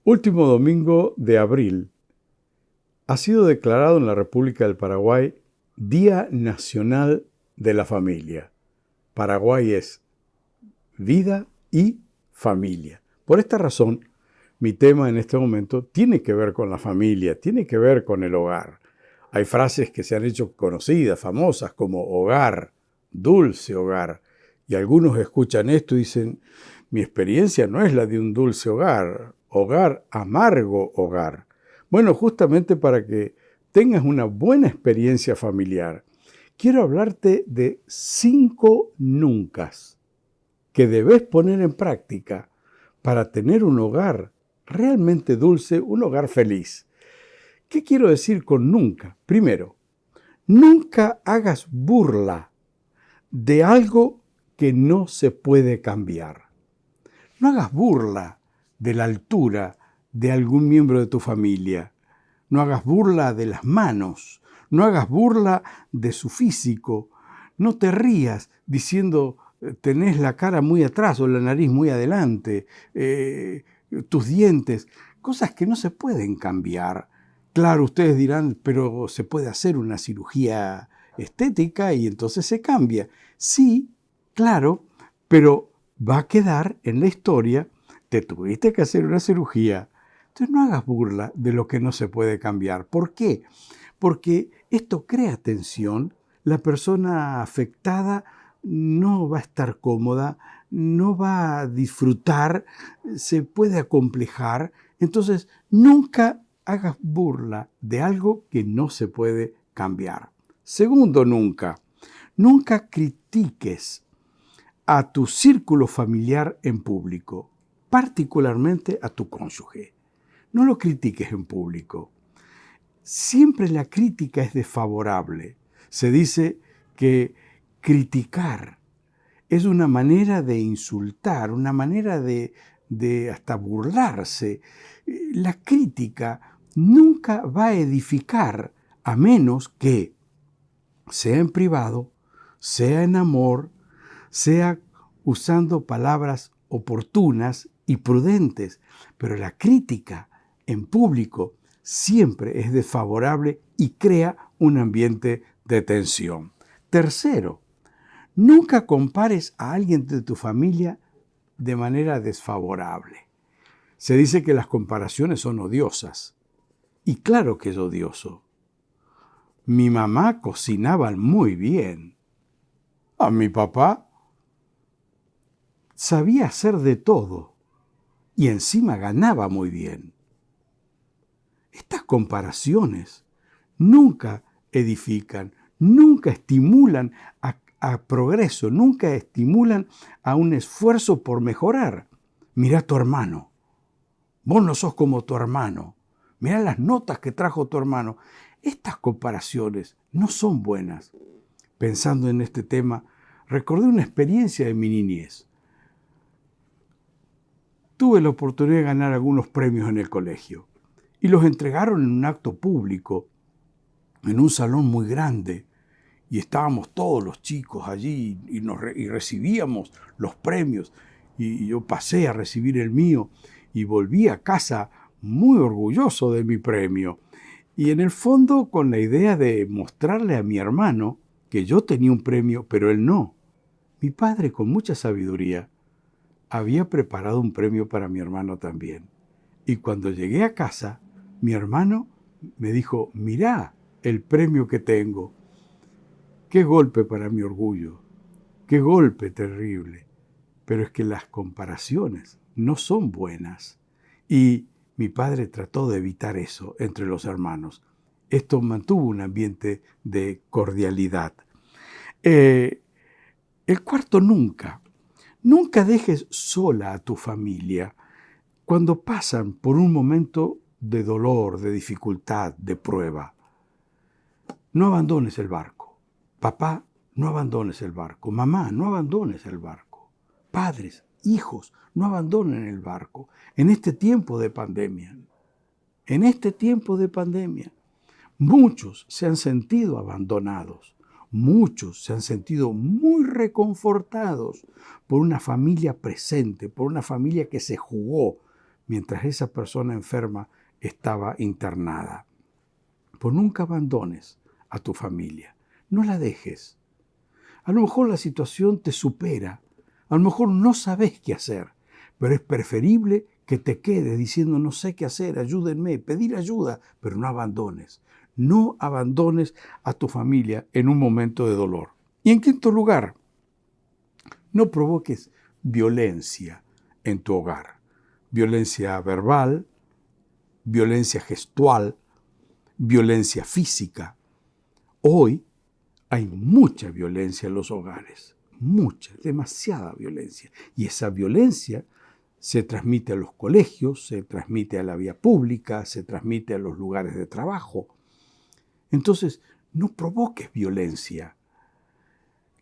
Último domingo de abril ha sido declarado en la República del Paraguay Día Nacional de la Familia. Paraguay es vida y familia. Por esta razón, mi tema en este momento tiene que ver con la familia, tiene que ver con el hogar. Hay frases que se han hecho conocidas, famosas, como hogar, dulce hogar. Y algunos escuchan esto y dicen, mi experiencia no es la de un dulce hogar, hogar, amargo hogar. Bueno, justamente para que tengas una buena experiencia familiar, quiero hablarte de 5 nuncas que debes poner en práctica para tener un hogar realmente dulce, un hogar feliz. ¿Qué quiero decir con nunca? Primero, nunca hagas burla de algo que no se puede cambiar. No hagas burla de la altura de algún miembro de tu familia. No hagas burla de las manos. No hagas burla de su físico. No te rías diciendo tenés la cara muy atrás o la nariz muy adelante, tus dientes, cosas que no se pueden cambiar. Claro, ustedes dirán, pero se puede hacer una cirugía estética y entonces se cambia. Sí, claro, pero va a quedar en la historia, te tuviste que hacer una cirugía. Entonces no hagas burla de lo que no se puede cambiar. ¿Por qué? Porque esto crea tensión, la persona afectada no va a estar cómoda, no va a disfrutar, se puede acomplejar. Entonces, nunca hagas burla de algo que no se puede cambiar. Segundo, nunca critiques a tu círculo familiar en público, particularmente a tu cónyuge. No lo critiques en público. Siempre la crítica es desfavorable. Se dice que criticar es una manera de insultar, una manera de hasta burlarse. La crítica nunca va a edificar a menos que sea en privado, sea en amor, sea usando palabras oportunas y prudentes. Pero la crítica en público siempre es desfavorable y crea un ambiente de tensión. Tercero, nunca compares a alguien de tu familia de manera desfavorable. Se dice que las comparaciones son odiosas. Y claro que es odioso. Mi mamá cocinaba muy bien. A mi papá sabía hacer de todo y encima ganaba muy bien. Estas comparaciones nunca edifican, nunca estimulan a progreso, nunca estimulan a un esfuerzo por mejorar. Mirá a tu hermano, vos no sos como tu hermano, mirá las notas que trajo tu hermano. Estas comparaciones no son buenas. Pensando en este tema, recordé una experiencia de mi niñez. Tuve la oportunidad de ganar algunos premios en el colegio y los entregaron en un acto público, en un salón muy grande, y estábamos todos los chicos allí y recibíamos los premios, y yo pasé a recibir el mío y volví a casa muy orgulloso de mi premio, y en el fondo con la idea de mostrarle a mi hermano que yo tenía un premio, pero él no. Mi padre, con mucha sabiduría, había preparado un premio para mi hermano también. Y cuando llegué a casa, mi hermano me dijo, mirá el premio que tengo. Qué golpe para mi orgullo, qué golpe terrible. Pero es que las comparaciones no son buenas. Y mi padre trató de evitar eso entre los hermanos. Esto mantuvo un ambiente de cordialidad. El cuarto, nunca dejes sola a tu familia cuando pasan por un momento de dolor, de dificultad, de prueba. No abandones el barco. Papá, no abandones el barco. Mamá, no abandones el barco. Padres, hijos, no abandonen el barco. En este tiempo de pandemia, muchos se han sentido abandonados. Muchos se han sentido muy reconfortados por una familia presente, por una familia que se jugó, mientras esa persona enferma estaba internada. Pues nunca abandones a tu familia, no la dejes. A lo mejor la situación te supera, a lo mejor no sabes qué hacer, pero es preferible que te quedes diciendo no sé qué hacer, ayúdenme, pedir ayuda, pero no abandones. No abandones a tu familia en un momento de dolor. Y en quinto lugar, no provoques violencia en tu hogar. Violencia verbal, violencia gestual, violencia física. Hoy hay mucha violencia en los hogares, mucha, demasiada violencia. Y esa violencia se transmite a los colegios, se transmite a la vía pública, se transmite a los lugares de trabajo. Entonces, no provoques violencia.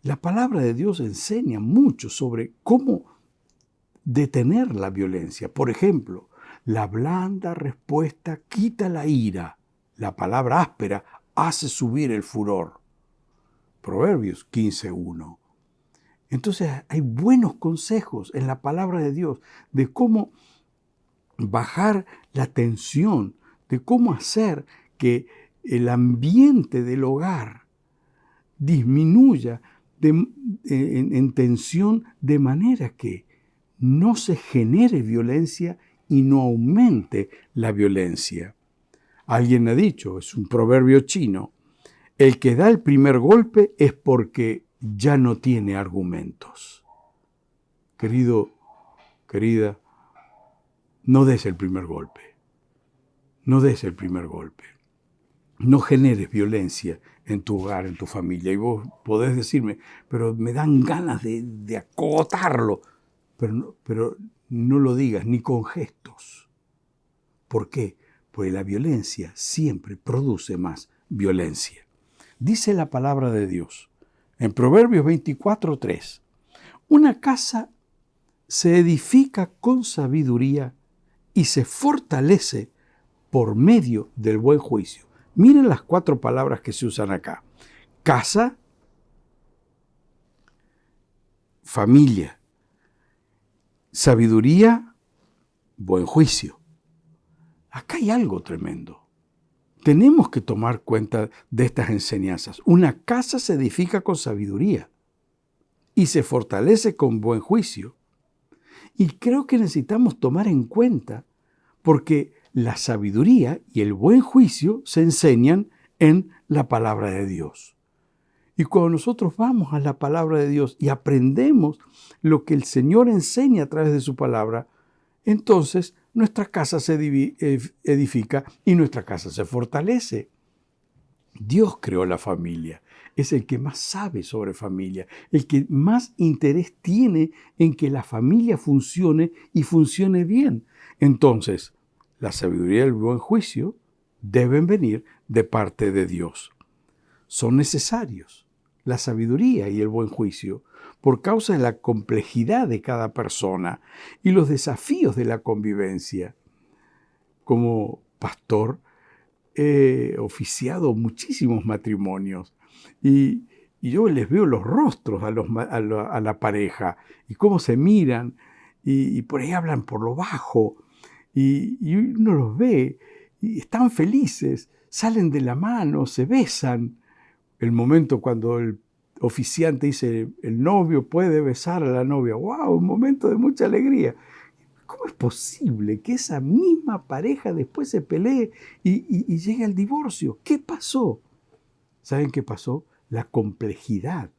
La palabra de Dios enseña mucho sobre cómo detener la violencia. Por ejemplo, la blanda respuesta quita la ira. La palabra áspera hace subir el furor. Proverbios 15:1. Entonces hay buenos consejos en la palabra de Dios de cómo bajar la tensión, de cómo hacer que el ambiente del hogar disminuya en tensión de manera que no se genere violencia y no aumente la violencia. Alguien ha dicho, es un proverbio chino, el que da el primer golpe es porque ya no tiene argumentos. Querido, querida, no des el primer golpe. No des el primer golpe. No generes violencia en tu hogar, en tu familia. Y vos podés decirme, pero me dan ganas de acogotarlo. Pero no lo digas ni con gestos. ¿Por qué? Porque la violencia siempre produce más violencia. Dice la palabra de Dios en Proverbios 24:3, una casa se edifica con sabiduría y se fortalece por medio del buen juicio. Miren las 4 palabras que se usan acá. Casa, familia, sabiduría, buen juicio. Acá hay algo tremendo. Tenemos que tomar cuenta de estas enseñanzas. Una casa se edifica con sabiduría y se fortalece con buen juicio. Y creo que necesitamos tomar en cuenta porque la sabiduría y el buen juicio se enseñan en la palabra de Dios. Y cuando nosotros vamos a la palabra de Dios y aprendemos lo que el Señor enseña a través de su palabra, entonces nuestra casa se edifica y nuestra casa se fortalece. Dios creó la familia, es el que más sabe sobre familia, el que más interés tiene en que la familia funcione y funcione bien. Entonces, la sabiduría y el buen juicio deben venir de parte de Dios. Son necesarios la sabiduría y el buen juicio por causa de la complejidad de cada persona y los desafíos de la convivencia. Como pastor he oficiado muchísimos matrimonios y yo les veo los rostros a la pareja y cómo se miran y por ahí hablan por lo bajo y uno los ve y están felices, salen de la mano, se besan. El momento cuando el oficiante dice, el novio puede besar a la novia. ¡Wow! Un momento de mucha alegría. ¿Cómo es posible que esa misma pareja después se pelee y llegue al divorcio? ¿Qué pasó? ¿Saben qué pasó? La complejidad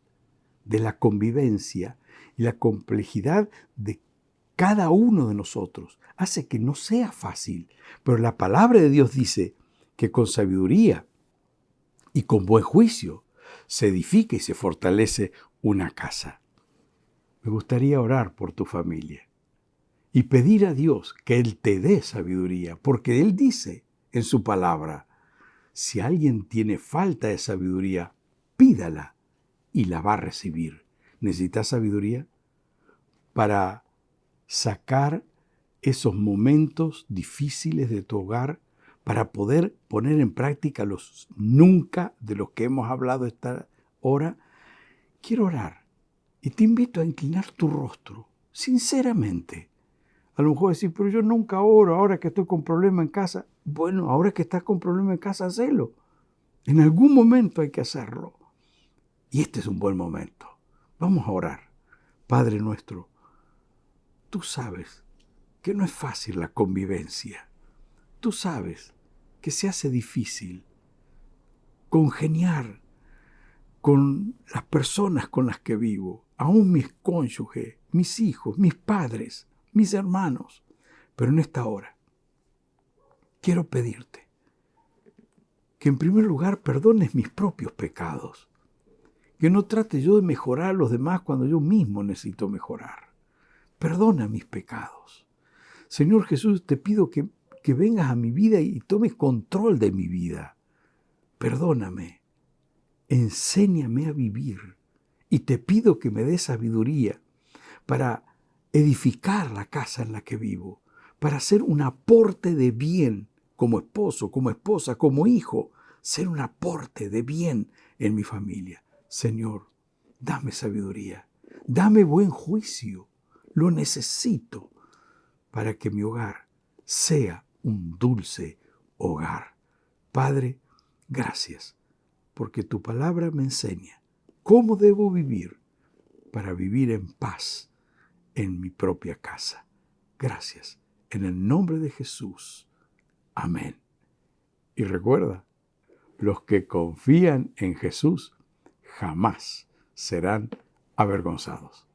de la convivencia y la complejidad de cada uno de nosotros hace que no sea fácil. Pero la palabra de Dios dice que con sabiduría y con buen juicio se edifica y se fortalece una casa. Me gustaría orar por tu familia y pedir a Dios que Él te dé sabiduría, porque Él dice en su palabra, si alguien tiene falta de sabiduría, pídala y la va a recibir. ¿Necesitas sabiduría para sacar esos momentos difíciles de tu hogar, para poder poner en práctica los nunca de los que hemos hablado esta hora? Quiero orar y te invito a inclinar tu rostro sinceramente A lo mejor decís, pero yo nunca oro, ahora que estoy con problema en casa. Bueno, ahora que estás con problema en casa, hacelo. En algún momento hay que hacerlo. Y este es un buen momento. Vamos a orar. Padre nuestro, tú sabes que no es fácil la convivencia. Tú sabes que se hace difícil congeniar con las personas con las que vivo, aún mis cónyuges, mis hijos, mis padres, mis hermanos. Pero en esta hora quiero pedirte que en primer lugar perdones mis propios pecados, que no trate yo de mejorar a los demás cuando yo mismo necesito mejorar. Perdona mis pecados. Señor Jesús, te pido que vengas a mi vida y tomes control de mi vida. Perdóname, enséñame a vivir y te pido que me des sabiduría para edificar la casa en la que vivo, para hacer un aporte de bien como esposo, como esposa, como hijo, ser un aporte de bien en mi familia. Señor, dame sabiduría, dame buen juicio, lo necesito para que mi hogar sea un dulce hogar. Padre, gracias, porque tu palabra me enseña cómo debo vivir para vivir en paz en mi propia casa. Gracias. En el nombre de Jesús. Amén. Y recuerda, los que confían en Jesús jamás serán avergonzados.